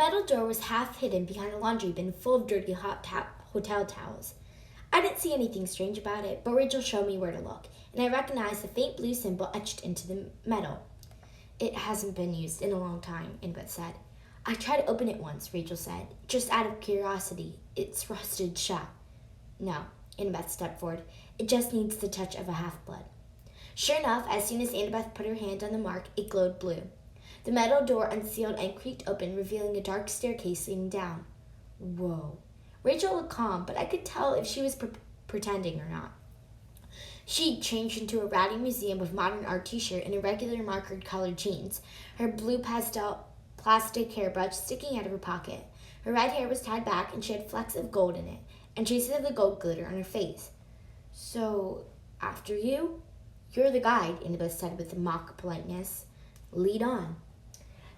metal door was half hidden behind a laundry bin full of dirty hotel towels. I didn't see anything strange about it, but Rachel showed me where to look, and I recognized the faint blue symbol etched into the metal. It hasn't been used in a long time, Annabeth said. I tried to open it once, Rachel said, just out of curiosity. It's rusted shut. No, Annabeth stepped forward. It just needs the touch of a half-blood. Sure enough, as soon as Annabeth put her hand on the mark, it glowed blue. The metal door unsealed and creaked open, revealing a dark staircase leading down. Whoa. Rachel looked calm, but I could tell if she was pretending or not. She'd changed into a ratty museum with modern art t-shirt and irregular markered colored jeans, her blue pastel plastic hairbrush sticking out of her pocket. Her red hair was tied back and she had flecks of gold in it, and traces of the gold glitter on her face. So, after you? You're the guide, Annabeth said with mock politeness. Lead on.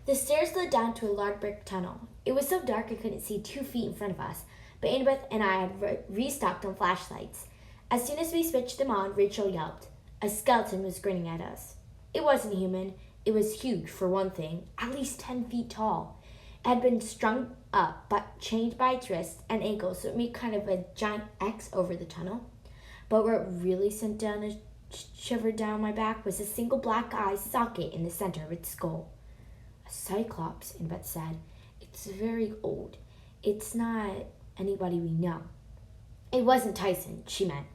The stairs led down to a large brick tunnel. It was so dark I couldn't see 2 feet in front of us, but Annabeth and I had restocked on flashlights. As soon as we switched them on, Rachel yelped. A skeleton was grinning at us. It wasn't human. It was huge, for one thing, at least 10 feet tall. It had been strung up, but chained by its wrists and ankles, so it made kind of a giant X over the tunnel. But where it really sent down a shiver down my back was a single black eye socket in the center of its skull. A cyclops, Annabeth said. It's very old. It's not anybody we know. It wasn't Tyson, she meant.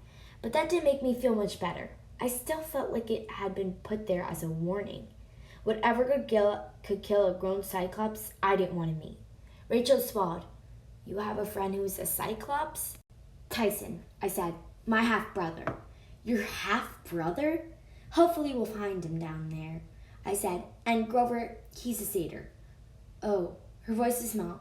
But that didn't make me feel much better. I still felt like it had been put there as a warning. Whatever could kill a grown cyclops, I didn't want to meet. Rachel swallowed. You have a friend who's a cyclops? Tyson, I said. My half-brother. Your half-brother? Hopefully we'll find him down there, I said. And Grover, he's a satyr. Oh, her voice is small.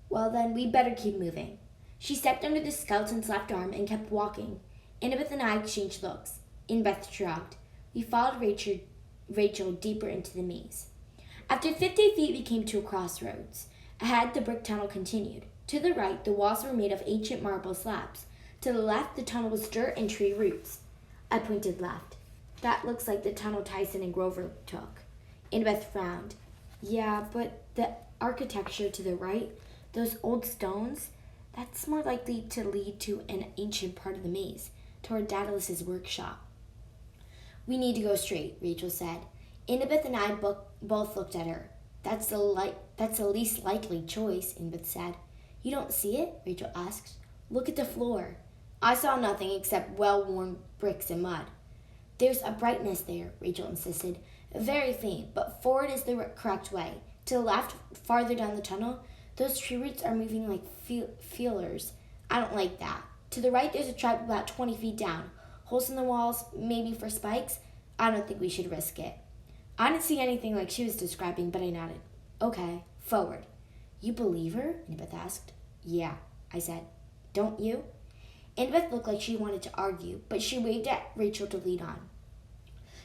Well then, we'd better keep moving. She stepped under the skeleton's left arm and kept walking. Annabeth and I exchanged looks. Annabeth shrugged. We followed Rachel deeper into the maze. After 50 feet, we came to a crossroads. Ahead, the brick tunnel continued. To the right, the walls were made of ancient marble slabs. To the left, the tunnel was dirt and tree roots. I pointed left. That looks like the tunnel Tyson and Grover took. Annabeth frowned. Yeah, but the architecture to the right, those old stones, that's more likely to lead to an ancient part of the maze, toward Daedalus' workshop. We need to go straight, Rachel said. Annabeth and I both looked at her. That's the least likely choice, Annabeth said. You don't see it? Rachel asked. Look at the floor. I saw nothing except well-worn bricks and mud. There's a brightness there, Rachel insisted. Very faint, but forward is the correct way. To the left, farther down the tunnel, those tree roots are moving like feelers. I don't like that. To the right, there's a trap about 20 feet down. Holes in the walls, maybe for spikes. I don't think we should risk it. I didn't see anything like she was describing, but I nodded. Okay, forward. You believe her? Annabeth asked. Yeah, I said. Don't you? Annabeth looked like she wanted to argue, but she waved at Rachel to lead on.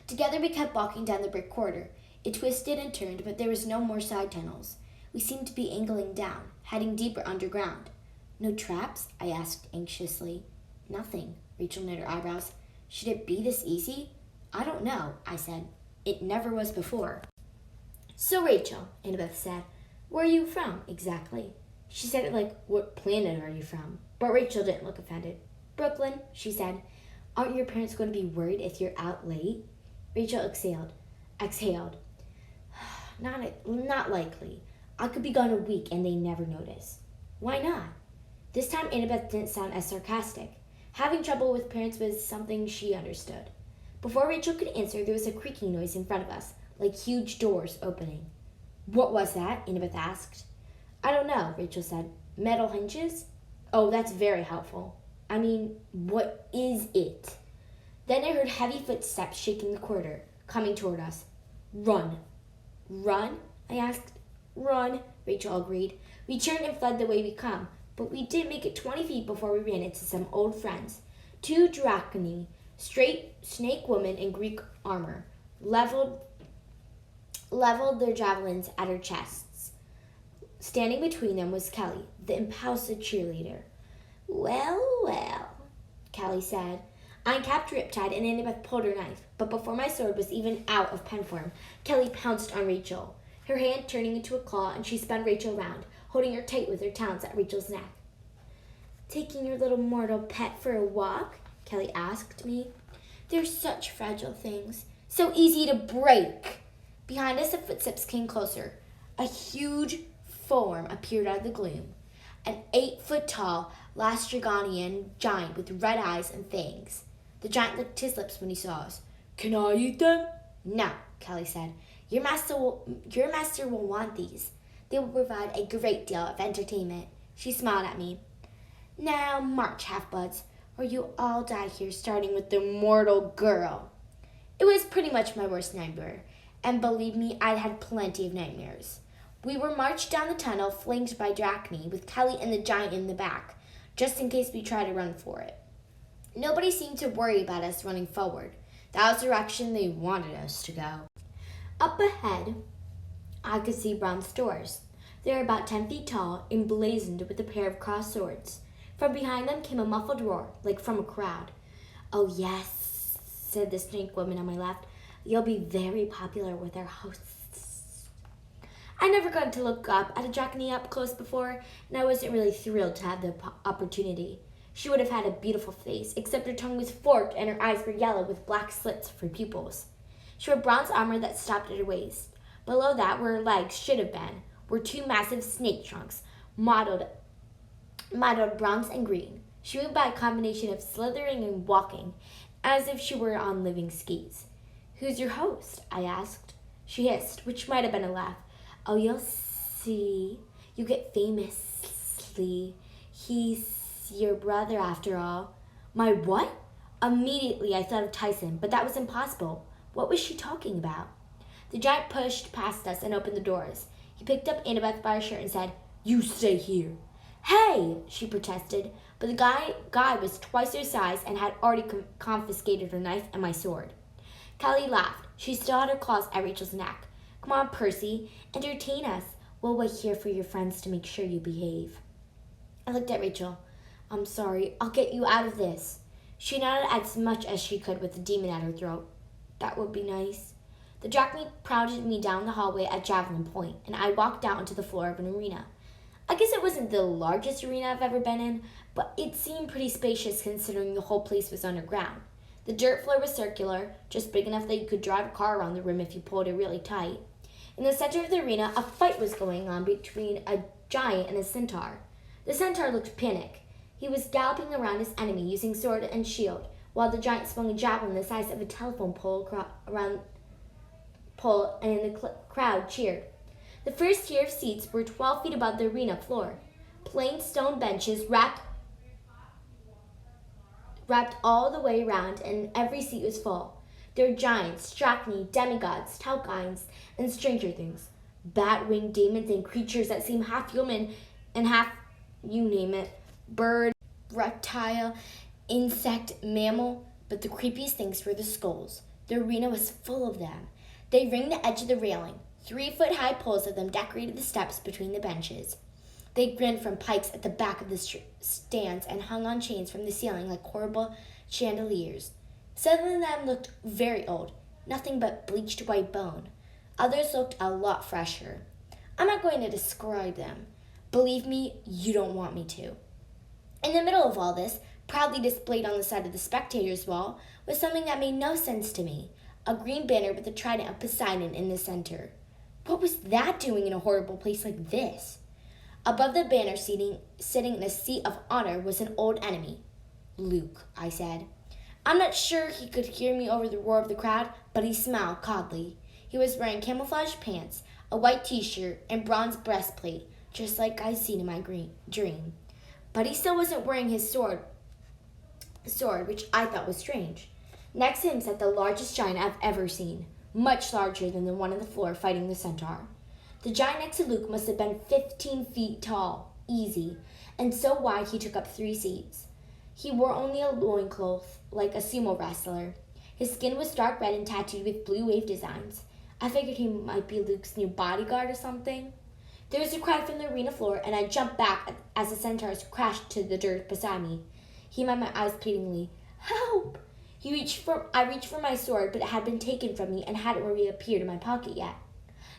Together we kept walking down the brick corridor. It twisted and turned, but there was no more side tunnels. We seemed to be angling down, heading deeper underground. No traps? I asked anxiously. Nothing, Rachel knit her eyebrows. Should it be this easy? I don't know, I said. It never was before. So Rachel, Annabeth said, where are you from, exactly? She said it like, what planet are you from? But Rachel didn't look offended. Brooklyn, she said. Aren't your parents going to be worried if you're out late? Rachel exhaled. Not likely. I could be gone a week and they never notice. Why not? This time Annabeth didn't sound as sarcastic. Having trouble with parents was something she understood. Before Rachel could answer, there was a creaking noise in front of us, like huge doors opening. What was that? Annabeth asked. I don't know, Rachel said. Metal hinges? Oh, that's very helpful. I mean, what is it? Then I heard heavy footsteps shaking the corridor, coming toward us. Run. Run? I asked. Run, Rachel agreed. We turned and fled the way we come, but we did make it 20 feet before we ran into some old friends. 2 drachani, straight snake women in Greek armor, leveled their javelins at our chests. Standing between them was Kaale, the impulsive cheerleader. Well, Kaale said. I uncapped Riptide and Annabeth pulled her knife, but before my sword was even out of pen form, Kaale pounced on Rachel, her hand turning into a claw, and she spun Rachel round, holding her tight with her talons at Rachel's neck. "Taking your little mortal pet for a walk?" Kaale asked me. "They're such fragile things, so easy to break." Behind us, the footsteps came closer. A huge form appeared out of the gloom. An 8-foot-tall Lastrygonian giant with red eyes and fangs. The giant licked his lips when he saw us. "Can I eat them?" "No," Kaale said. Your master will want these. They will provide a great deal of entertainment." She smiled at me. "Now march, half-bloods, or you all die here, starting with the mortal girl." It was pretty much my worst nightmare, and believe me, I'd had plenty of nightmares. We were marched down the tunnel, flanked by Drachne, with Kaale and the giant in the back, just in case we tried to run for it. Nobody seemed to worry about us running forward. That was the direction they wanted us to go. Up ahead, I could see bronze doors. They were about 10 feet tall, emblazoned with a pair of crossed swords. From behind them came a muffled roar, like from a crowd. "Oh yes," said the snake woman on my left. "You'll be very popular with our hosts." I never got to look up at a Drachne up close before, and I wasn't really thrilled to have the opportunity. She would have had a beautiful face, except her tongue was forked and her eyes were yellow with black slits for pupils. She wore bronze armor that stopped at her waist. Below that, where her legs should have been, were 2 massive snake trunks, mottled bronze and green. She moved by a combination of slithering and walking, as if she were on living skis. "Who's your host?" I asked. She hissed, which might have been a laugh. "Oh, you'll see. You get famously. He's your brother, after all." "My what?" Immediately I thought of Tyson, but that was impossible. What was she talking about? The giant pushed past us and opened the doors. He picked up Annabeth by her shirt and said, "You stay here." "Hey!" she protested, but the guy was twice her size and had already confiscated her knife and my sword. Kaale laughed. She still had her claws at Rachel's neck. "Come on, Percy, entertain us. We'll wait here for your friends to make sure you behave." I looked at Rachel. "I'm sorry. I'll get you out of this." She nodded as much as she could with the demon at her throat. "That would be nice." The Drachne prodded me down the hallway at javelin point, and I walked out onto the floor of an arena. I guess it wasn't the largest arena I've ever been in, but it seemed pretty spacious considering the whole place was underground. The dirt floor was circular, just big enough that you could drive a car around the rim if you pulled it really tight. In the center of the arena, a fight was going on between a giant and a centaur. The centaur looked panicked. He was galloping around his enemy using sword and shield, while the giant swung a javelin the size of a telephone pole and the crowd cheered. The first tier of seats were 12 feet above the arena floor. Plain stone benches wrapped all the way around, and every seat was full. There were giants, Drachne, demigods, Talkines, and stranger things. Bat-winged demons and creatures that seemed half human and half, you name it, bird, reptile, insect, mammal. But the creepiest things were the skulls. The arena was full of them. They ringed the edge of the railing. 3-foot-high poles of them decorated the steps between the benches. They grinned from pikes at the back of the stands and hung on chains from the ceiling like horrible chandeliers. Some of them looked very old, nothing but bleached white bone. Others looked a lot fresher. I'm not going to describe them. Believe me, you don't want me to. In the middle of all this, proudly displayed on the side of the spectators' wall, was something that made no sense to me. A green banner with the trident of Poseidon in the center. What was that doing in a horrible place like this? Above the banner, sitting in a seat of honor, was an old enemy. "Luke," I said. I'm not sure he could hear me over the roar of the crowd, but he smiled coldly. He was wearing camouflage pants, a white t-shirt, and bronze breastplate, just like I'd seen in my dream. But he still wasn't wearing his sword, which I thought was strange. Next to him sat the largest giant I've ever seen, much larger than the one on the floor fighting the centaur. The giant next to Luke must have been 15 feet tall, easy, and so wide he took up 3 seats. He wore only a loincloth, like a sumo wrestler. His skin was dark red and tattooed with blue wave designs. I figured he might be Luke's new bodyguard or something. There was a cry from the arena floor, and I jumped back as the centaurs crashed to the dirt beside me. He met my eyes pleadingly. "Help!" I reached for my sword, but it had been taken from me and hadn't reappeared in my pocket yet.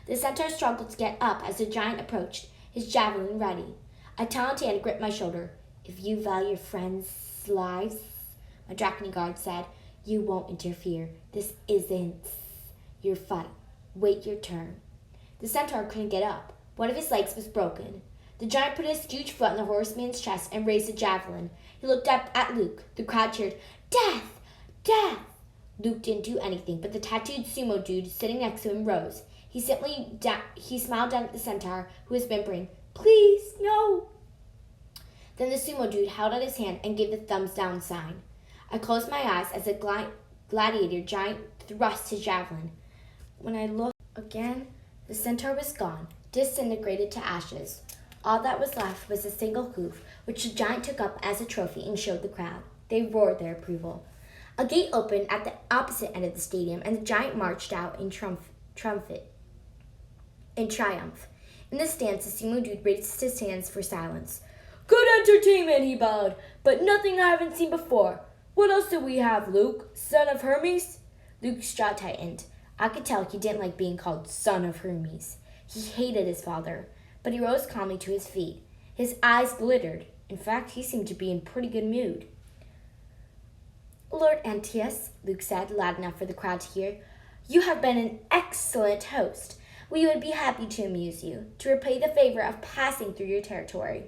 The centaur struggled to get up as the giant approached. his javelin ready. I taunted and gripped my shoulder. "If you value your friends' lives," my Dracony guard said, "you won't interfere. This isn't your fight. Wait your turn." The centaur couldn't get up. One of his legs was broken. The giant put his huge foot on the horseman's chest and raised a javelin. He looked up at Luke. The crowd cheered, "Death! Death!" Luke didn't do anything, but the tattooed sumo dude sitting next to him rose. He smiled down at the centaur, who was whimpering, "Please, no." Then the sumo dude held out his hand and gave the thumbs down sign. I closed my eyes as the gladiator giant thrust his javelin. When I looked again, the centaur was gone, disintegrated to ashes. All that was left was a single hoof, which the giant took up as a trophy and showed the crowd. They roared their approval. A gate opened at the opposite end of the stadium, and the giant marched out in triumph. In the stands, the sumo dude raised his hands for silence. "Good entertainment," he bellowed, "but nothing I haven't seen before. What else do we have, Luke? Son of Hermes?" Luke's jaw tightened. I could tell he didn't like being called son of Hermes. He hated his father, but he rose calmly to his feet. His eyes glittered. In fact, he seemed to be in pretty good mood. "Lord Antaeus," Luke said, loud enough for the crowd to hear, "you have been an excellent host. We would be happy to amuse you, to repay the favor of passing through your territory."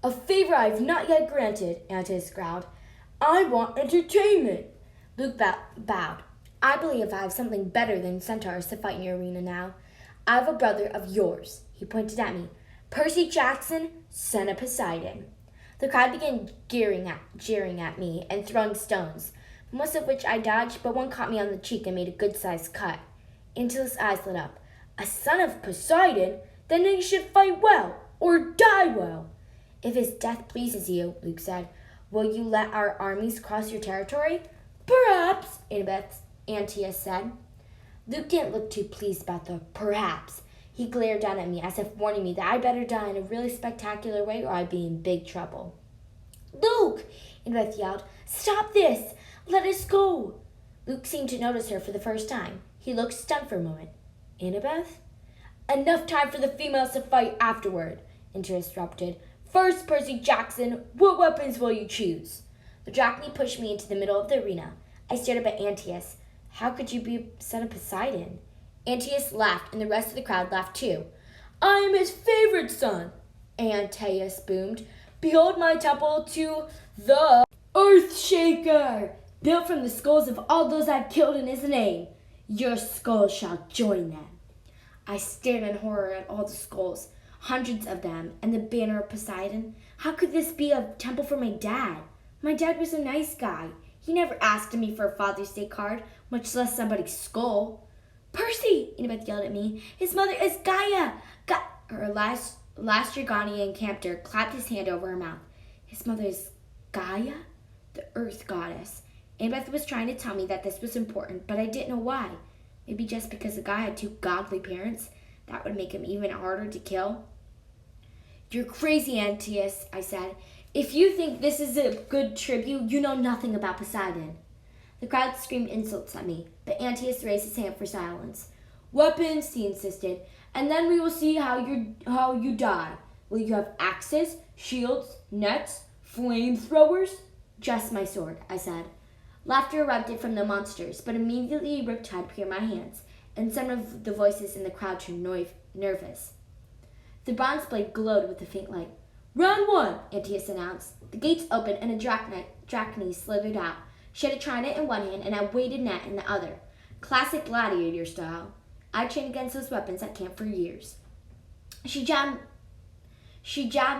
"A favor I have not yet granted," Antaeus growled. "I want entertainment." Luke bowed. "I believe I have something better than centaurs to fight in your arena now. I have a brother of yours." He pointed at me. "Percy Jackson, son of Poseidon." The crowd began jeering at me and throwing stones, most of which I dodged, but one caught me on the cheek and made a good-sized cut. Antaeus' eyes lit up. "A son of Poseidon? Then he should fight well, or die well." "If his death pleases you," Luke said, "will you let our armies cross your territory?" "Perhaps," Antaeus said. Luke didn't look too pleased about the perhaps. He glared down at me as if warning me that I better die in a really spectacular way or I'd be in big trouble. "Luke!" Annabeth yelled. "Stop this! Let us go!" Luke seemed to notice her for the first time. He looked stunned for a moment. "Annabeth?" "Enough time for the females to fight afterward," interrupted. "First, Percy Jackson, what weapons will you choose?" The Dracony pushed me into the middle of the arena. I stared up at Antaeus. "How could you be a son of Poseidon?" Antaeus laughed, and the rest of the crowd laughed too. "I am his favorite son," Antaeus boomed. "Behold my temple to the Earthshaker, built from the skulls of all those I've killed in his name. Your skull shall join them." I stared in horror at all the skulls, hundreds of them, and the banner of Poseidon. How could this be a temple for my dad? My dad was a nice guy. He never asked me for a Father's Day card, much less somebody's skull. "Percy!" Annabeth yelled at me. "His mother is Gaia!" Her last Dragonian captor clapped his hand over her mouth. "His mother is Gaia?" The Earth Goddess. Annabeth was trying to tell me that this was important, but I didn't know why. Maybe just because the guy had two godly parents. That would make him even harder to kill. "You're crazy, Antaeus," I said. "If you think this is a good tribute, you know nothing about Poseidon." The crowd screamed insults at me, but Antaeus raised his hand for silence. "Weapons," he insisted, "and then we will see how you die. Will you have axes, shields, nets, flamethrowers?" "Just my sword," I said. Laughter erupted from the monsters, but immediately Riptide appeared in my hands, and some of the voices in the crowd turned nervous. The bronze blade glowed with a faint light. "Round one," Antaeus announced. The gates opened and a Dracony slithered out. She had a trident in one hand and a weighted net in the other. Classic gladiator style. I trained against those weapons at camp for years. She jabbed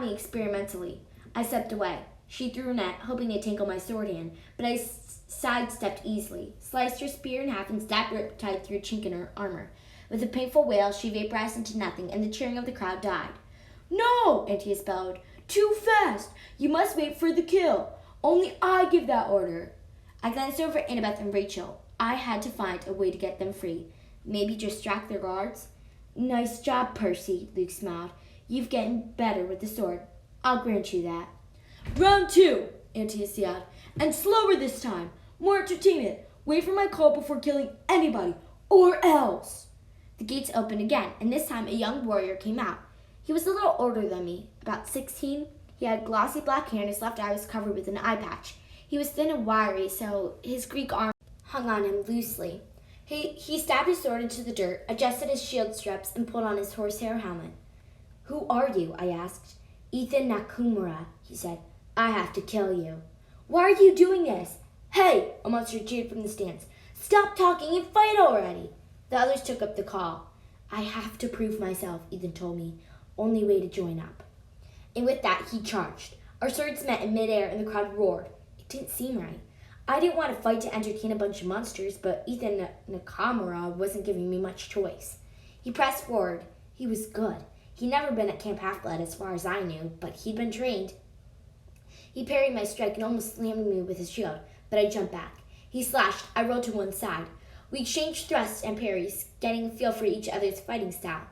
me experimentally. I stepped away. She threw a net, hoping to tangle my sword hand, but I sidestepped easily, sliced her spear in half, and stabbed Riptide through a chink in her armor. With a painful wail, she vaporized into nothing, and the cheering of the crowd died. "No!" Antaeus bellowed. "Too fast! You must wait for the kill. Only I give that order." I glanced over at Annabeth and Rachel. I had to find a way to get them free. Maybe distract their guards? "Nice job, Percy," Luke smiled. "You've gotten better with the sword. I'll grant you that." "Round two," Antaeus yelled. "And slower this time. More entertainment. Wait for my call before killing anybody, or else." The gates opened again, and this time a young warrior came out. He was a little older than me, about 16. He had glossy black hair and his left eye was covered with an eye patch. He was thin and wiry, so his Greek arm hung on him loosely. He stabbed his sword into the dirt, adjusted his shield straps, and pulled on his horsehair helmet. "Who are you?" I asked. "Ethan Nakamura," he said. "I have to kill you." "Why are you doing this?" "Hey!" a monster jeered from the stands. "Stop talking and fight already!" The others took up the call. "I have to prove myself," Ethan told me. "Only way to join up." And with that, he charged. Our swords met in midair and the crowd roared. It didn't seem right. I didn't want to fight to entertain a bunch of monsters, but Ethan Nakamura wasn't giving me much choice. He pressed forward. He was good. He'd never been at Camp Half-Blood as far as I knew, but he'd been trained. He parried my strike and almost slammed me with his shield, but I jumped back. He slashed. I rolled to one side. We exchanged thrusts and parries, getting a feel for each other's fighting style.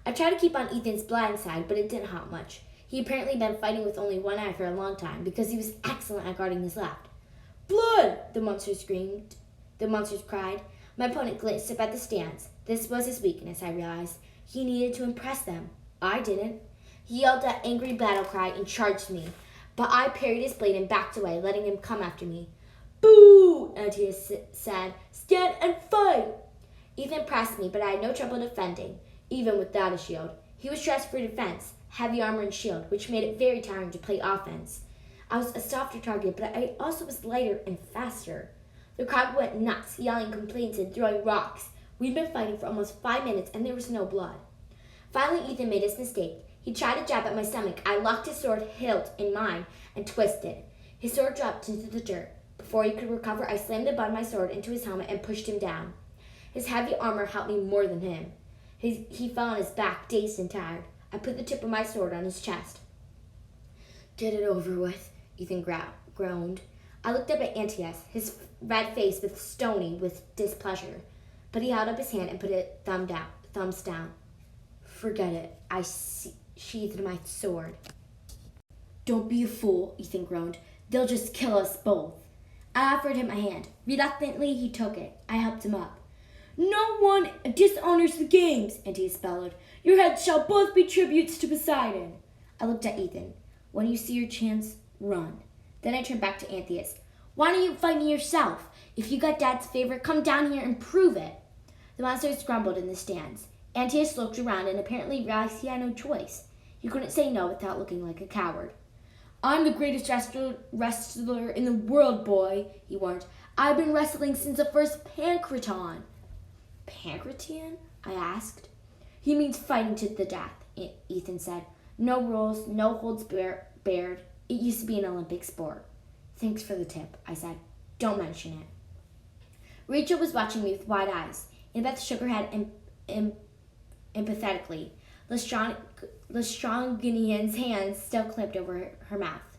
I tried to keep on Ethan's blind side, but it didn't help much. He apparently been fighting with only one eye for a long time because he was excellent at guarding his left. "Blood!" the monsters screamed. The monsters cried. My opponent glanced up at the stands. This was his weakness, I realized. He needed to impress them. I didn't. He yelled that angry battle cry and charged me, but I parried his blade and backed away, letting him come after me. "Boo!" Antiochus said. "Stand and fight!" Ethan pressed me, but I had no trouble defending, even without a shield. He was dressed for defense, heavy armor and shield, which made it very tiring to play offense. I was a softer target, but I also was lighter and faster. The crowd went nuts, yelling complaints and throwing rocks. We'd been fighting for almost 5 minutes, and there was no blood. Finally, Ethan made his mistake. He tried to jab at my stomach. I locked his sword hilt in mine and twisted. His sword dropped into the dirt. Before he could recover, I slammed the butt of my sword into his helmet and pushed him down. His heavy armor helped me more than him. He fell on his back, dazed and tired. I put the tip of my sword on his chest. "Get it over with," Ethan groaned. I looked up at Antiochus, his red face with stony with displeasure, but he held up his hand and put it thumbs down. "Forget it." I sheathed my sword. "Don't be a fool," Ethan groaned. "They'll just kill us both." I offered him a hand. Reluctantly, he took it. I helped him up. "No one dishonors the games," Antiochus bellowed. "Your heads shall both be tributes to Poseidon." I looked at Ethan. "When you see your chance, run." Then I turned back to Antiochus. "Why don't you fight me yourself? If you got Dad's favor, come down here and prove it." The monsters grumbled in the stands. Antiochus looked around and apparently realized he had no choice. He couldn't say no without looking like a coward. "I'm the greatest wrestler in the world, boy," he warned. "I've been wrestling since the first Pancraton." "Pancraton?" I asked. "He means fighting to the death," Ethan said. "No rules, no holds barred. It used to be an Olympic sport." "Thanks for the tip," I said. "Don't mention it." Rachel was watching me with wide eyes. Annabeth shook her head empathetically. Lestranginian's hands still clamped over her mouth.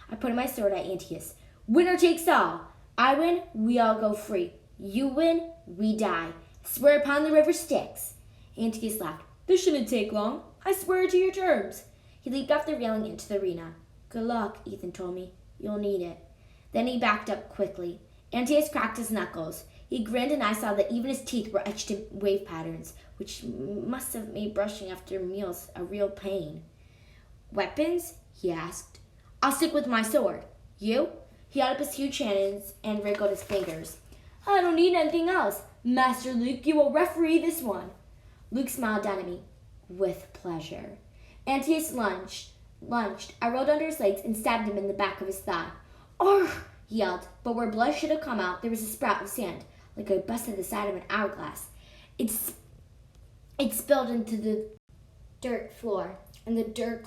I pointed my sword at Antiochus. "Winner takes all. I win, we all go free. You win, we die. Swear upon the river Styx." Antiochus laughed. "This shouldn't take long. I swear to your terms." He leaped off the railing into the arena. "Good luck," Ethan told me. "You'll need it." Then he backed up quickly. Antiochus cracked his knuckles. He grinned and I saw that even his teeth were etched in wave patterns, which must have made brushing after meals a real pain. "Weapons?" he asked. "I'll stick with my sword. You?" He held up his huge hands and wriggled his fingers. "I don't need anything else. Master Luke, you will referee this one." Luke smiled down at me. "With pleasure." Antiochus lunged. I rolled under his legs and stabbed him in the back of his thigh. "Argh!" he yelled, but where blood should have come out, there was a sprout of sand, like I busted the side of an hourglass. It spilled into the dirt floor, and the dirt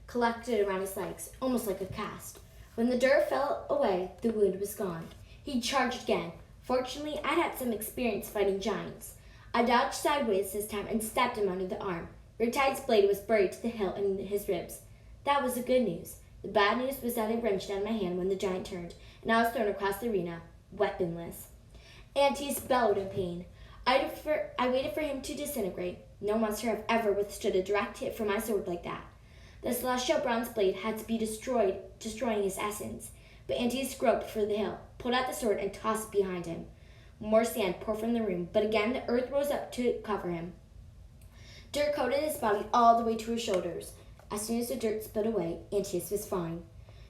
collected around his legs, almost like a cast. When the dirt fell away, the wound was gone. He charged again. Fortunately, I'd had some experience fighting giants. I dodged sideways this time and stabbed him under the arm. Riptide's blade was buried to the hilt in his ribs. That was the good news. The bad news was that I wrenched out of my hand when the giant turned, and I was thrown across the arena, weaponless. Antiochus bellowed in pain. I waited for him to disintegrate. No monster had ever withstood a direct hit from my sword like that. The celestial bronze blade had to be destroying his essence, but Antiochus groped for the hilt, pulled out the sword, and tossed it behind him. More sand poured from the room, but again the earth rose up to cover him. Dirt coated his body all the way to his shoulders. As soon as the dirt spilled away, Antiochus was fine.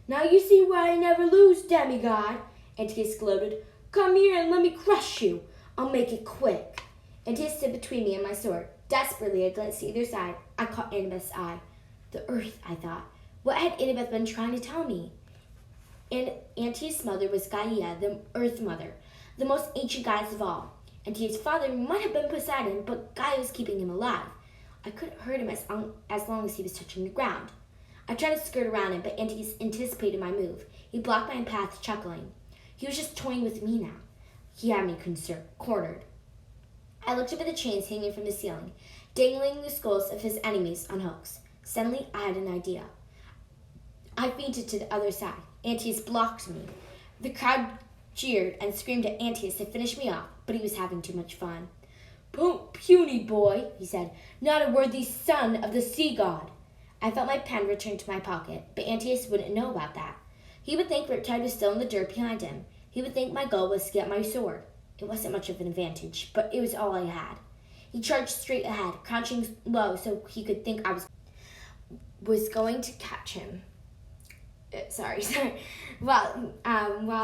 "Now you see why I never lose, demigod," Antiochus gloated. "Come here and let me crush you. I'll make it quick." Antiochus stood between me and my sword. Desperately, I glanced to either side. I caught Annabeth's eye. The earth, I thought. What had Annabeth been trying to tell me? And Antiochus' mother was Gaia, the Earth Mother, the most ancient goddess of all. Antiochus' father might have been Poseidon, but Gaia was keeping him alive. I couldn't hurt him as long as he was touching the ground. I tried to skirt around him, but Antiochus anticipated my move. He blocked my path, chuckling. He was just toying with me now. He had me cornered. I looked up at the chains hanging from the ceiling, dangling the skulls of his enemies on hooks. Suddenly, I had an idea. I feinted to the other side. Antiochus blocked me. The crowd jeered and screamed at Antiochus to finish me off, but he was having too much fun. "Puny boy," he said, "not a worthy son of the sea god." I felt my pen return to my pocket, but Antiochus wouldn't know about that. He would think Riptide was still in the dirt behind him. He would think my goal was to get my sword. It wasn't much of an advantage, but it was all I had. He charged straight ahead, crouching low so he could think I was going to catch him. Sorry. While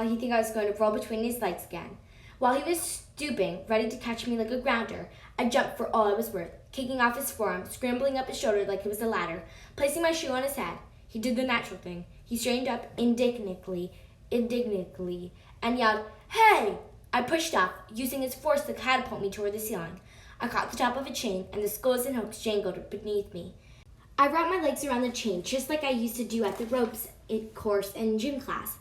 he think I was going to roll between his legs again. While he was stooping, ready to catch me like a grounder, I jumped for all I was worth, kicking off his forearm, scrambling up his shoulder like it was a ladder, placing my shoe on his head. He did the natural thing. He straightened up indignantly, and yelled, "Hey!" I pushed off, using his force to catapult me toward the ceiling. I caught the top of a chain, and the skulls and hooks jangled beneath me. I wrapped my legs around the chain, just like I used to do at the ropes course in gym class.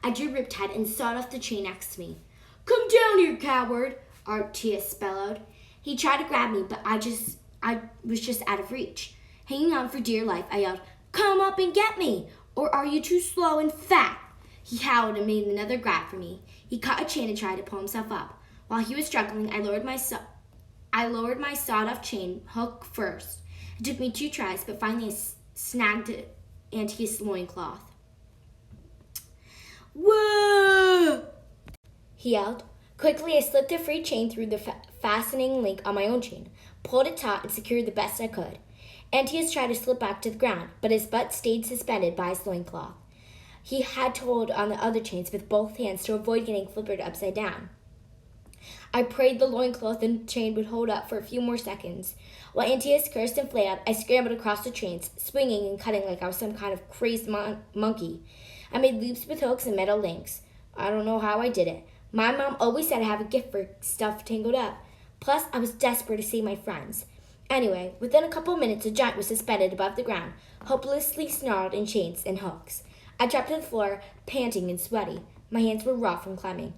I drew Riptide and sawed off the chain next to me. "Come down here, coward!" Antiochus bellowed. He tried to grab me, but I was just out of reach. Hanging on for dear life, I yelled, "Come up and get me! Or are you too slow and fat?" He howled and made another grab for me. He caught a chain and tried to pull himself up. While he was struggling, I lowered my sawed-off chain hook first. It took me 2 tries, but finally I snagged Antiochus' loincloth. "Whoa!" he yelled. Quickly, I slipped a free chain through the fastening link on my own chain, pulled it taut, and secured the best I could. Antiochus tried to slip back to the ground, but his butt stayed suspended by his loincloth. He had to hold on the other chains with both hands to avoid getting flippered upside down. I prayed the loincloth and chain would hold up for a few more seconds. While Antiochus cursed and flailed, I scrambled across the chains, swinging and cutting like I was some kind of crazed monkey. I made loops with hooks and metal links. I don't know how I did it. My mom always said I have a gift for stuff tangled up. Plus, I was desperate to save my friends. Anyway, within a couple of minutes, a giant was suspended above the ground, hopelessly snarled in chains and hooks. I dropped to the floor, panting and sweaty. My hands were raw from climbing.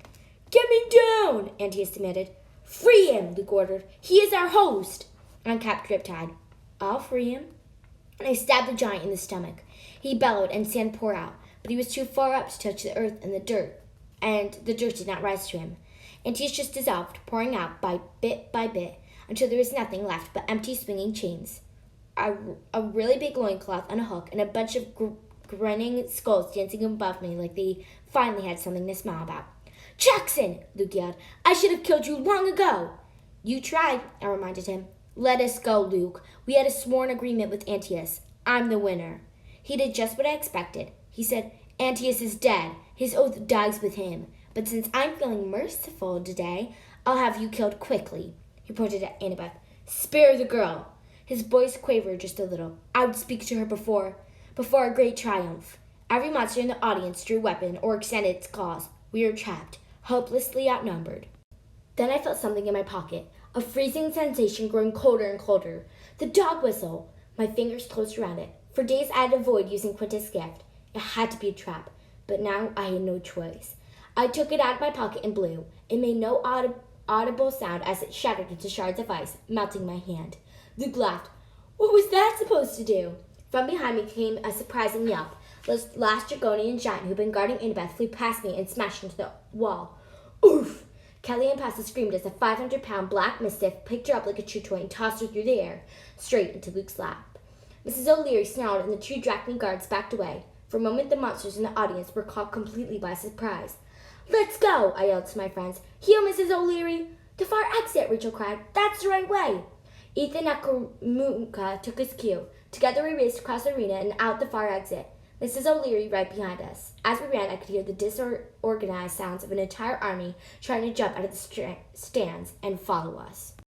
"Get me down!" Antiochus demanded. "Free him!" Luke ordered. "He is our host!" I uncapped Riptide. "I'll free him." And I stabbed the giant in the stomach. He bellowed and sand poured out, but he was too far up to touch the earth and the dirt did not rise to him. Antiochus just dissolved, pouring out by bit, until there was nothing left but empty swinging chains. A really big loincloth on a hook and a bunch of grinning skulls dancing above me like they finally had something to smile about. "Jackson!" Luke yelled. "I should have killed you long ago." "You tried," I reminded him. "Let us go, Luke. We had a sworn agreement with Antiochus. I'm the winner." He did just what I expected. He said, "Antiochus is dead. His oath dies with him. But since I'm feeling merciful today, I'll have you killed quickly." He pointed at Annabeth. "Spare the girl." His voice quavered just a little. "I would speak to her before a great triumph." Every monster in the audience drew a weapon or extended its claws. We were trapped, hopelessly outnumbered. Then I felt something in my pocket, a freezing sensation growing colder and colder. The dog whistle. My fingers closed around it. For days I had avoided using Quintus' gift. It had to be a trap, but now I had no choice. I took it out of my pocket and blew. It made no audible sound as it shattered into shards of ice, melting my hand. Luke laughed. "What was that supposed to do?" From behind me came a surprising yelp. The last Draconian giant who'd been guarding Annabeth flew past me and smashed into the wall. "Oof!" Kaale and Pasta screamed as a 500-pound black mastiff picked her up like a chew toy and tossed her through the air, straight into Luke's lap. Mrs. O'Leary snarled and the 2 Dracony guards backed away. For a moment, the monsters in the audience were caught completely by surprise. "Let's go!" I yelled to my friends. "Heal Mrs. O'Leary!" "The far exit!" Rachel cried. "That's the right way!" Ethan Nakamura took his cue. Together we raced across the arena and out the far exit. Mrs. O'Leary right behind us. As we ran, I could hear the disorganized sounds of an entire army trying to jump out of the stands and follow us.